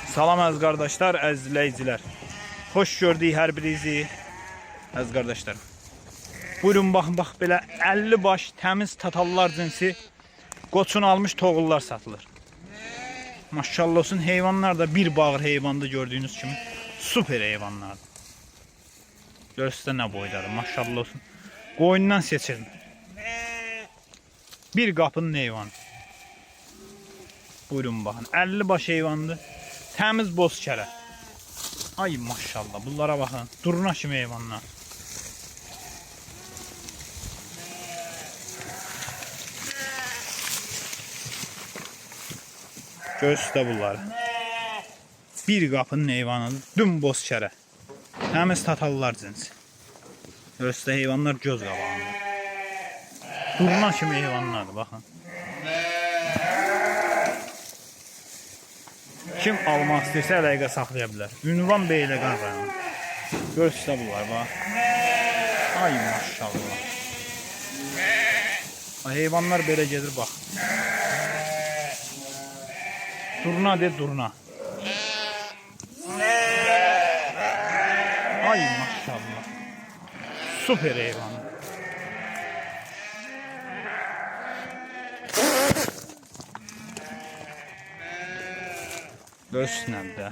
Salam əziz qardaşlar, əziz izləyicilər. Xoş gördük hər birinizi. Əziz qardaşlar. Buyurun baxın, bax belə 50 baş təmiz tatallar cinsi qoçun almış toğullar satılır. Maşallah olsun, heyvanlar da bir bağır heyvandı gördüyünüz kimi. Super heyvanlardır. Görürsünüz nə boydadır, maşallah olsun. Qoyundan seçirin. Bir qapının heyvanı. Buyurun baxın, 50 baş heyvandır. Təmiz boz kərə. Ay maşallah, bunlara baxın. Durna kimi heyvanlar. Göstər bunları. Bir qapının heyvanıdır. Düm boz kərə. Təmiz tatallar cinsi. Göstər heyvanlar göz qabağında. Durna kimi heyvanlardır, baxın. Kim almaq istəyirsə əlaqə saxlaya bilər. Ünvan Beyləqan rayonu. Göstər bunlar, bax. Ay maşallah. Heyvanlar belə gedir, bax. Durna de, durna. Ay maşallah. Super heyvan. Görsünlər də.